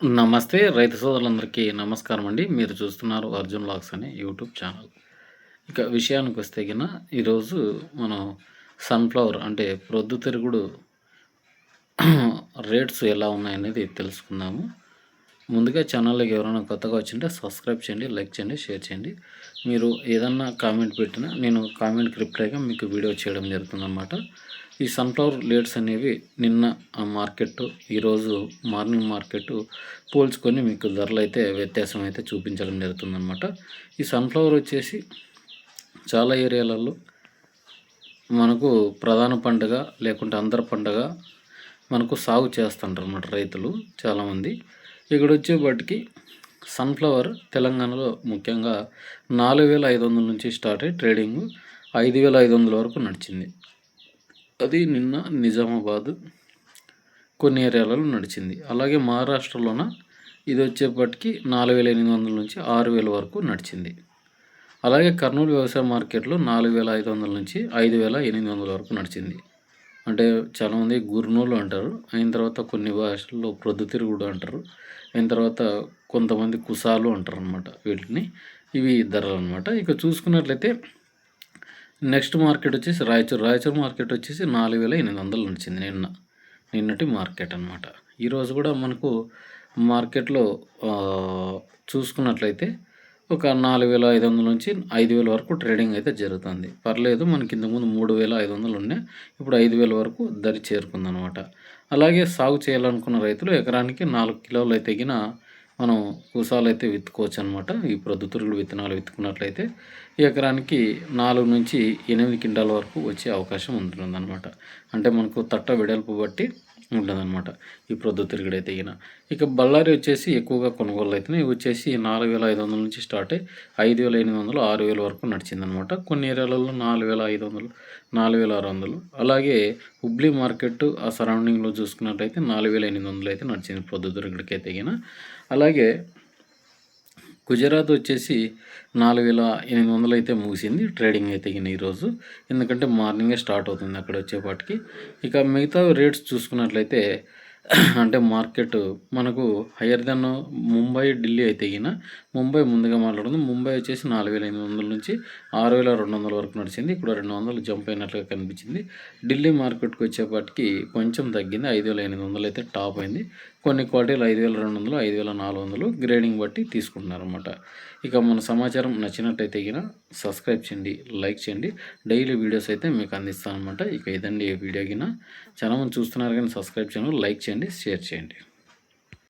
నమస్తే రైతు సోదరులందరికీ నమస్కారం అండి. మీరు చూస్తున్నారు అర్జున్ వ్లాగ్స్ అనే యూట్యూబ్ ఛానల్. ఇక విషయానికి వస్తే గిన ఈరోజు మనం సన్‌ఫ్లవర్ అంటే ప్రొద్దుతిరుగుడు రేట్స్ ఎలా ఉన్నాయనేది తెలుసుకుందాము. ముందుగా ఛానల్‌లోకి ఎవరైనా కొత్తగా వచ్చింటే సబ్స్క్రైబ్ చేయండి, లైక్ చేయండి, షేర్ చేయండి. మీరు ఏదన్నా కామెంట్ పెట్టినా నేను కామెంట్‌కి రిప్లైగా మీకు వీడియో చేయడం జరుగుతుందన్నమాట. ఈ సన్‌ఫ్లవర్ రేట్స్ అనేవి నిన్న మార్కెట్, ఈరోజు మార్నింగ్ మార్కెట్ పోల్చుకొని మీకు ధరలైతే వ్యత్యాసం అయితే చూపించడం జరుగుతుందన్నమాట. ఈ సన్‌ఫ్లవర్ వచ్చేసి చాలా ఏరియాలలో మనకు ప్రధాన పండుగ లేకుంటే అంతర పండుగ మనకు సాగు చేస్తుంటారన్నమాట రైతులు చాలామంది. ఇక్కడ వచ్చేపాటికి సన్‌ఫ్లవర్ తెలంగాణలో ముఖ్యంగా 4,500 నుంచి స్టార్ట్ అయ్యి ట్రేడింగ్ 5,500 వరకు నడిచింది. అది నిన్న నిజామాబాద్ కొన్ని ఏరియాలలో నడిచింది. అలాగే మహారాష్ట్రలోన ఇది వచ్చేప్పటికి 4,800 నుంచి 6,000 వరకు నడిచింది. అలాగే కర్నూలు వ్యవసాయ మార్కెట్లో 4,500 నుంచి 5,800 వరకు నడిచింది. అంటే చాలామంది గుర్నూలు అంటారు. అయిన తర్వాత కొన్ని భాషల్లో ప్రొద్దుతిరుగుడు అంటారు. అయిన తర్వాత కొంతమంది కుసాలు అంటారనమాట వీటిని. ఇవి ధరలు అనమాట. ఇక చూసుకున్నట్లయితే నెక్స్ట్ మార్కెట్ వచ్చేసి రాయచూరు మార్కెట్ వచ్చేసి 4,800 నడిచింది నిన్నటి మార్కెట్ అనమాట. ఈరోజు కూడా మనకు మార్కెట్లో చూసుకున్నట్లయితే ఒక 4,500 నుంచి 5,000 వరకు ట్రేడింగ్ అయితే జరుగుతుంది. పర్లేదు, మనకి ఇంతకుముందు 3,500 ఉన్నాయి, ఇప్పుడు 5,000 వరకు ధర చేరుకుందనమాట. అలాగే సాగు చేయాలనుకున్న రైతులు ఎకరానికి 4 కిలోలు అయితే గిన మనం కూసాలు అయితే విత్తుకోవచ్చు అనమాట. ఈ ప్రొద్దుతిరుగుడు విత్తనాలు విత్తుకున్నట్లయితే ఎకరానికి 4 నుంచి 8 క్వింటాల వరకు వచ్చే అవకాశం ఉంటుందన్నమాట. అంటే మనకు తట్ట వెడల్పు బట్టి ఉంటుందన్నమాట ఈ ప్రొద్దుతిరుగుడు అయితే గిన. ఇక బళ్ళారి వచ్చేసి ఎక్కువగా కొనుగోలు అవుతున్నాయి. ఇవి వచ్చేసి 4,500 నుంచి స్టార్ట్ అయ్యి 5,800, 6,000 వరకు నడిచిందనమాట. కొన్ని ఏరియాలలో 4,500, 4,600. అలాగే హుబ్లీ మార్కెట్ ఆ సరౌండింగ్లో చూసుకున్నట్లయితే 4,800 అయితే నడిచింది ప్రొద్దుతిరుగుడికి అయితే గిన. అలాగే గుజరాత్ వచ్చేసి 4,800 అయితే ముగిసింది ట్రేడింగ్ అయితే గిన ఈరోజు. ఎందుకంటే మార్నింగే స్టార్ట్ అవుతుంది అక్కడ వచ్చేపాటికి. ఇక మిగతా రేట్స్ చూసుకున్నట్లయితే అంటే మార్కెట్ మనకు హయ్యర్ దెన్ ముంబై, ఢిల్లీ అయితే గిన ముంబై ముందుగా మాట్లాడుతుంది. ముంబై వచ్చేసి 4,800 నుంచి 6,200 వరకు నడిచింది. ఇక్కడ 200 జంప్ అయినట్లుగా కనిపించింది. ఢిల్లీ మార్కెట్కి వచ్చేపాటికి కొంచెం తగ్గింది, 5,800 అయితే టాప్ అయింది. కొన్ని క్వాలిటీలు 5,200, 5,400 గ్రేడింగ్ బట్టి తీసుకుంటున్నారన్నమాట. ఇక మన సమాచారం నచ్చినట్టయితే గిన సబ్స్క్రైబ్ చేయండి, లైక్ చేయండి. డైలీ వీడియోస్ అయితే మీకు అందిస్తాను అనమాట. ఇక ఇదండి ఈ వీడియో గిన. చాలామంది చూస్తున్నారు కానీ సబ్స్క్రైబ్ చేయండి, లైక్ చేయండి, షేర్ చేయండి.